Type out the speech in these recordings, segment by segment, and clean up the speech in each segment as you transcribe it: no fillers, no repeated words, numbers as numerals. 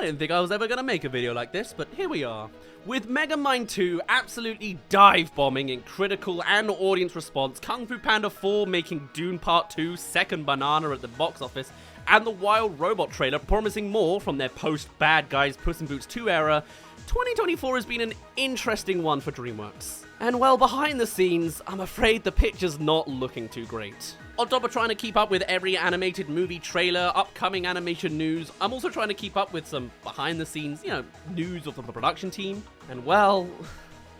didn't think I was ever gonna make a video like this, but here we are. With Megamind 2 absolutely dive-bombing in critical and audience response, Kung Fu Panda 4 making Dune Part 2 second banana at the box office, and the Wild Robot trailer promising more from their post-Bad Guys Puss in Boots 2 era, 2024 has been an interesting one for DreamWorks. And well, behind the scenes, I'm afraid the picture's not looking too great. On top of trying to keep up with every animated movie trailer, upcoming animation news, I'm also trying to keep up with some behind the scenes, news of the production team. And well,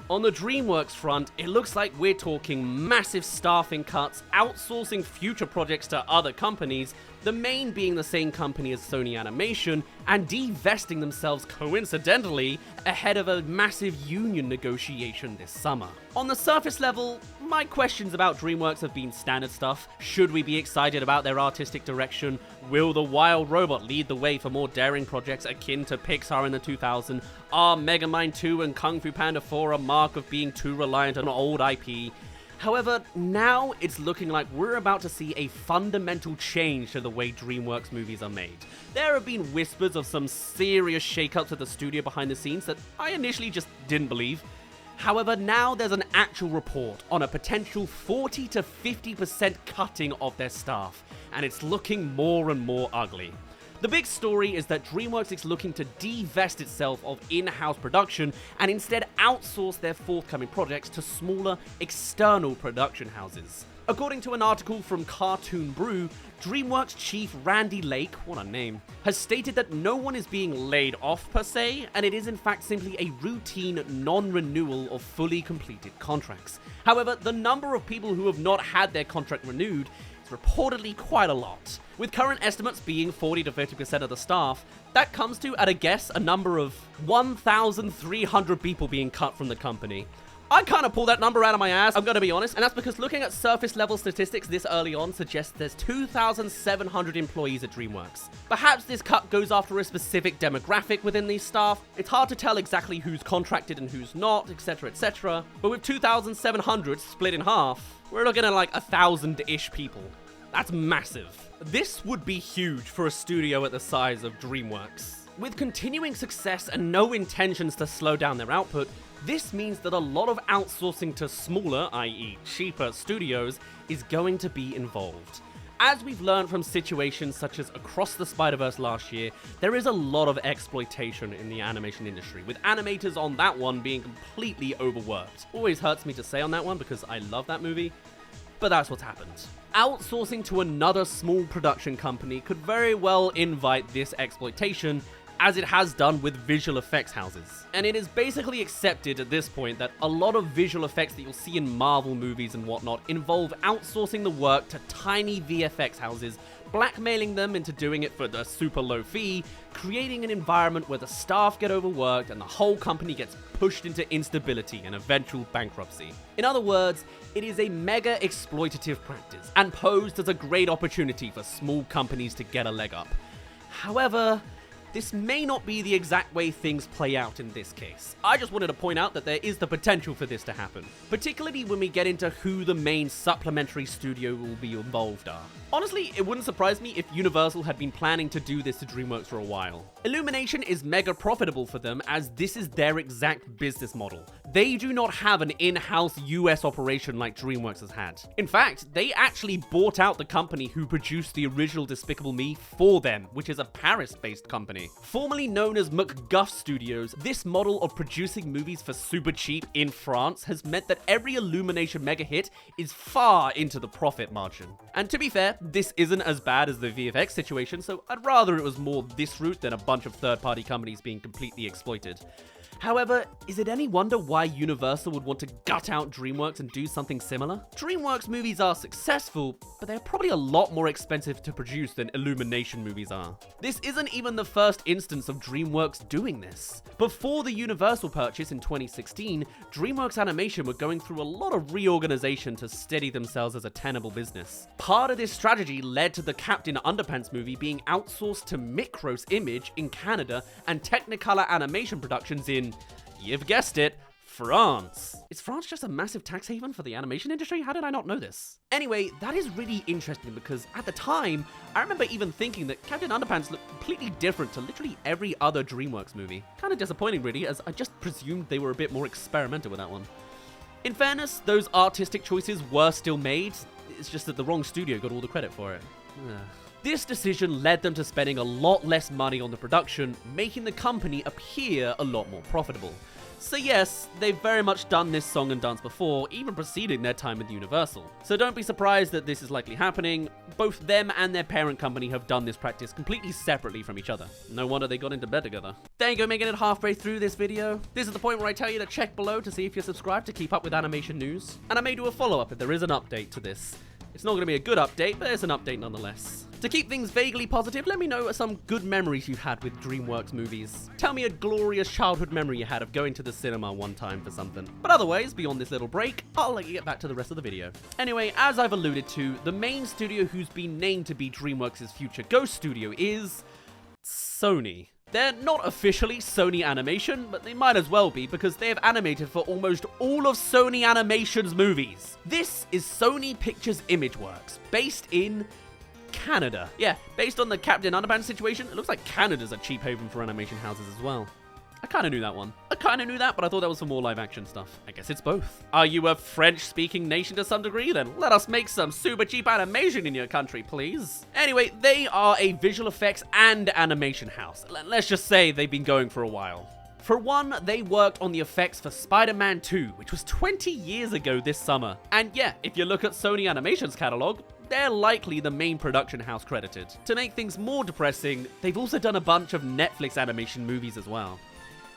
on the DreamWorks front, it looks like we're talking massive staffing cuts, outsourcing future projects to other companies, the main being the same company as Sony Animation, and divesting themselves coincidentally ahead of a massive union negotiation this summer. On the surface level, my questions about DreamWorks have been standard stuff. Should we be excited about their artistic direction? Will the Wild Robot lead the way for more daring projects akin to Pixar in the 2000s? Are Megamind 2 and Kung Fu Panda 4 a mark of being too reliant on old IP? However, now it's looking like we're about to see a fundamental change to the way DreamWorks movies are made. There have been whispers of some serious shakeups at the studio behind the scenes that I initially just didn't believe. However, now there's an actual report on a potential 40 to 50% cutting of their staff, and it's looking more and more ugly. The big story is that DreamWorks is looking to divest itself of in-house production and instead outsource their forthcoming projects to smaller, external production houses. According to an article from Cartoon Brew, DreamWorks chief Randy Lake, what a name, has stated that no one is being laid off per se, and it is in fact simply a routine non-renewal of fully completed contracts. However, the number of people who have not had their contract renewed is reportedly quite a lot. With current estimates being 40 to 50% of the staff, that comes to, at a guess, a number of 1,300 people being cut from the company. I kind of pulled that number out of my ass, I'm gonna be honest, and that's because looking at surface level statistics this early on suggests there's 2,700 employees at DreamWorks. Perhaps this cut goes after a specific demographic within these staff. It's hard to tell exactly who's contracted and who's not, etc, but with 2,700 split in half, we're looking at like 1,000-ish people. That's massive. This would be huge for a studio at the size of DreamWorks. With continuing success and no intentions to slow down their output, this means that a lot of outsourcing to smaller, i.e. cheaper studios, is going to be involved. As we've learned from situations such as Across the Spider-Verse last year, there is a lot of exploitation in the animation industry, with animators on that one being completely overworked. Always hurts me to say on that one because I love that movie, but that's what's happened. Outsourcing to another small production company could very well invite this exploitation, as it has done with visual effects houses. And it is basically accepted at this point that a lot of visual effects that you'll see in Marvel movies and whatnot involve outsourcing the work to tiny VFX houses, blackmailing them into doing it for the super low fee, creating an environment where the staff get overworked and the whole company gets pushed into instability and eventual bankruptcy. In other words, it is a mega exploitative practice and posed as a great opportunity for small companies to get a leg up. However, this may not be the exact way things play out in this case. I just wanted to point out that there is the potential for this to happen, particularly when we get into who the main supplementary studio will be involved are. Honestly, it wouldn't surprise me if Universal had been planning to do this to DreamWorks for a while. Illumination is mega profitable for them as this is their exact business model. They do not have an in-house US operation like DreamWorks has had. In fact, they actually bought out the company who produced the original Despicable Me for them, which is a Paris-based company. Formerly known as MacGuff Studios, this model of producing movies for super cheap in France has meant that every Illumination mega hit is far into the profit margin. And to be fair, this isn't as bad as the VFX situation, so I'd rather it was more this route than a bunch of third-party companies being completely exploited. However, is it any wonder why Universal would want to gut out DreamWorks and do something similar? DreamWorks movies are successful, but they're probably a lot more expensive to produce than Illumination movies are. This isn't even the first instance of DreamWorks doing this. Before the Universal purchase in 2016, DreamWorks Animation were going through a lot of reorganization to steady themselves as a tenable business. Part of this strategy led to the Captain Underpants movie being outsourced to Micros Image in Canada and Technicolor Animation Productions in, you've guessed it, France. Is France just a massive tax haven for the animation industry? How did I not know this? Anyway, that is really interesting because at the time, I remember even thinking that Captain Underpants looked completely different to literally every other DreamWorks movie. Kind of disappointing really, as I just presumed they were a bit more experimental with that one. In fairness, those artistic choices were still made, it's just that the wrong studio got all the credit for it. This decision led them to spending a lot less money on the production, making the company appear a lot more profitable. So yes, they've very much done this song and dance before, even preceding their time with Universal. So don't be surprised that this is likely happening. Both them and their parent company have done this practice completely separately from each other. No wonder they got into bed together. There you go, making it halfway through this video. This is the point where I tell you to check below to see if you're subscribed to keep up with animation news. And I may do a follow-up if there is an update to this. It's not going to be a good update, but it's an update nonetheless. To keep things vaguely positive, let me know some good memories you've had with DreamWorks movies. Tell me a glorious childhood memory you had of going to the cinema one time for something. But otherwise, beyond this little break, I'll let you get back to the rest of the video. Anyway, as I've alluded to, the main studio who's been named to be DreamWorks' future ghost studio is Sony. They're not officially Sony Animation, but they might as well be because they have animated for almost all of Sony Animation's movies. This is Sony Pictures Imageworks, based in Canada. Yeah, based on the Captain Underpants situation, it looks like Canada's a cheap haven for animation houses as well. I kind of knew that one. I kind of knew that, but I thought that was for more live action stuff. I guess it's both. Are you a French-speaking nation to some degree? Then let us make some super cheap animation in your country, please. Anyway, they are a visual effects and animation house. Let's just say they've been going for a while. For one, they worked on the effects for Spider-Man 2, which was 20 years ago this summer. And yeah, if you look at Sony Animation's catalog, they're likely the main production house credited. To make things more depressing, they've also done a bunch of Netflix animation movies as well.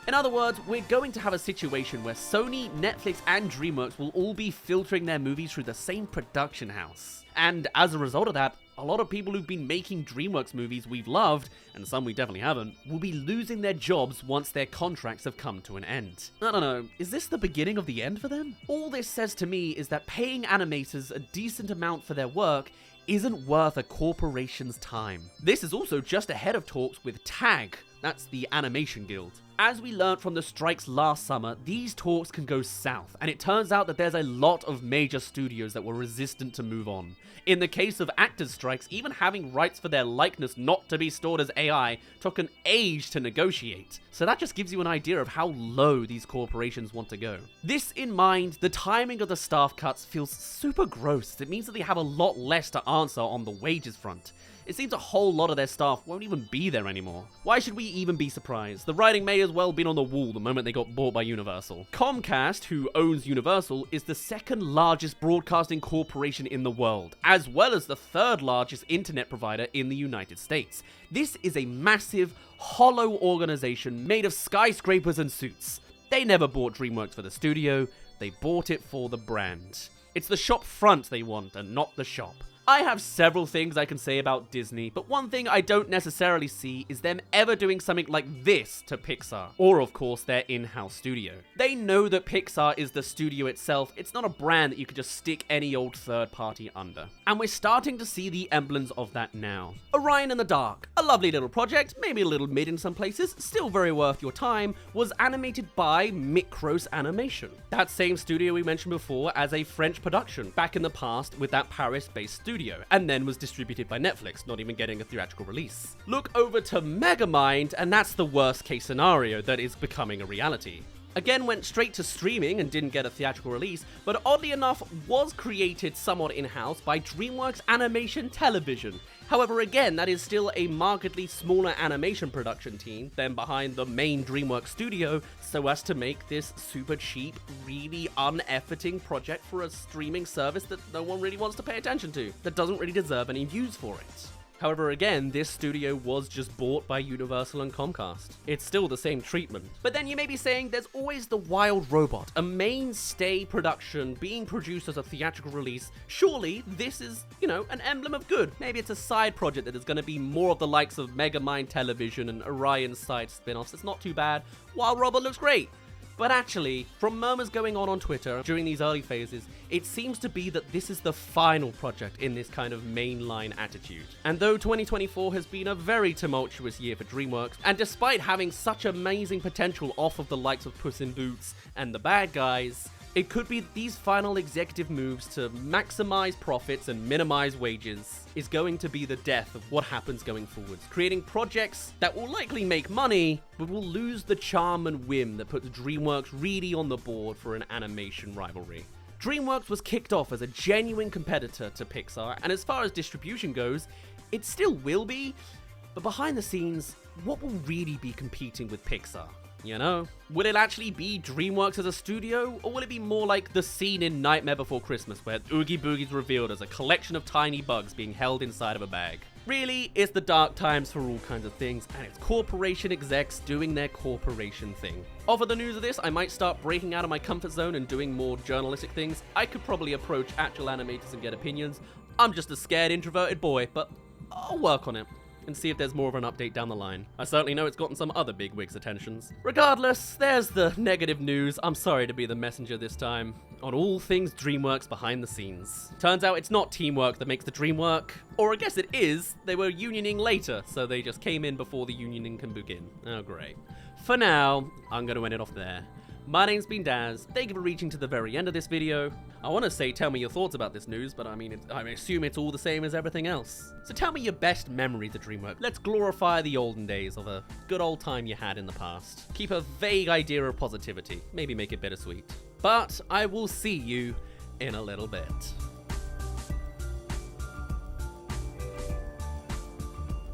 In other words, we're going to have a situation where Sony, Netflix, and DreamWorks will all be filtering their movies through the same production house. And as a result of that, a lot of people who've been making DreamWorks movies we've loved, and some we definitely haven't, will be losing their jobs once their contracts have come to an end. I don't know, is this the beginning of the end for them? All this says to me is that paying animators a decent amount for their work isn't worth a corporation's time. This is also just ahead of talks with TAG, that's the Animation Guild. As we learned from the strikes last summer, these talks can go south, and it turns out that there's a lot of major studios that were resistant to move on. In the case of actors' strikes, even having rights for their likeness not to be stored as AI took an age to negotiate. So that just gives you an idea of how low these corporations want to go. This in mind, the timing of the staff cuts feels super gross. It means that they have a lot less to answer on the wages front. It seems a whole lot of their staff won't even be there anymore. Why should we even be surprised? The writing may as well have been on the wall the moment they got bought by Universal. Comcast, who owns Universal, is the second largest broadcasting corporation in the world, as well as the third largest internet provider in the United States. This is a massive, hollow organization made of skyscrapers and suits. They never bought DreamWorks for the studio, they bought it for the brand. It's the shop front they want, and not the shop. I have several things I can say about Disney, but one thing I don't necessarily see is them ever doing something like this to Pixar, or of course their in-house studio. They know that Pixar is the studio itself, it's not a brand that you could just stick any old third party under. And we're starting to see the emblems of that now. Orion in the Dark, a lovely little project, maybe a little mid in some places, still very worth your time, was animated by Micros Animation. That same studio we mentioned before as a French production, back in the past with that Paris-based studio. And then was distributed by Netflix, not even getting a theatrical release. Look over to Megamind, and that's the worst case scenario that is becoming a reality. Again, went straight to streaming and didn't get a theatrical release, but oddly enough was created somewhat in-house by DreamWorks Animation Television. However, again, that is still a markedly smaller animation production team than behind the main DreamWorks studio, so as to make this super cheap, really unefforting project for a streaming service that no one really wants to pay attention to, that doesn't really deserve any views for it. However, again, this studio was just bought by Universal and Comcast. It's still the same treatment. But then you may be saying there's always the Wild Robot, a mainstay production being produced as a theatrical release. Surely this is, an emblem of good. Maybe it's a side project that is going to be more of the likes of Megamind Television and Orion's side spin-offs. It's not too bad. Wild Robot looks great. But actually, from murmurs going on Twitter during these early phases, it seems to be that this is the final project in this kind of mainline attitude. And though 2024 has been a very tumultuous year for DreamWorks, and despite having such amazing potential off of the likes of Puss in Boots and The Bad Guys, it could be that these final executive moves to maximize profits and minimize wages is going to be the death of what happens going forwards, creating projects that will likely make money, but will lose the charm and whim that puts DreamWorks really on the board for an animation rivalry. DreamWorks was kicked off as a genuine competitor to Pixar, and as far as distribution goes, it still will be, but behind the scenes, what will really be competing with Pixar? You know? Will it actually be DreamWorks as a studio, or will it be more like the scene in Nightmare Before Christmas where Oogie Boogie's revealed as a collection of tiny bugs being held inside of a bag? Really, it's the dark times for all kinds of things, and it's corporation execs doing their corporation thing. Off of the news of this, I might start breaking out of my comfort zone and doing more journalistic things. I could probably approach actual animators and get opinions. I'm just a scared, introverted boy, but I'll work on it and see if there's more of an update down the line. I certainly know it's gotten some other bigwigs' attentions. Regardless, there's the negative news. I'm sorry to be the messenger this time on all things DreamWorks behind the scenes. Turns out it's not teamwork that makes the dream work. Or I guess it is. They were unioning later, so they just came in before the unioning can begin. Oh, great. For now, I'm going to end it off there. My name's been Daz. Thank you for reaching to the very end of this video. I want to say tell me your thoughts about this news, but I assume it's all the same as everything else. So tell me your best memories of DreamWorks. Let's glorify the olden days of a good old time you had in the past. Keep a vague idea of positivity. Maybe make it bittersweet. But I will see you in a little bit.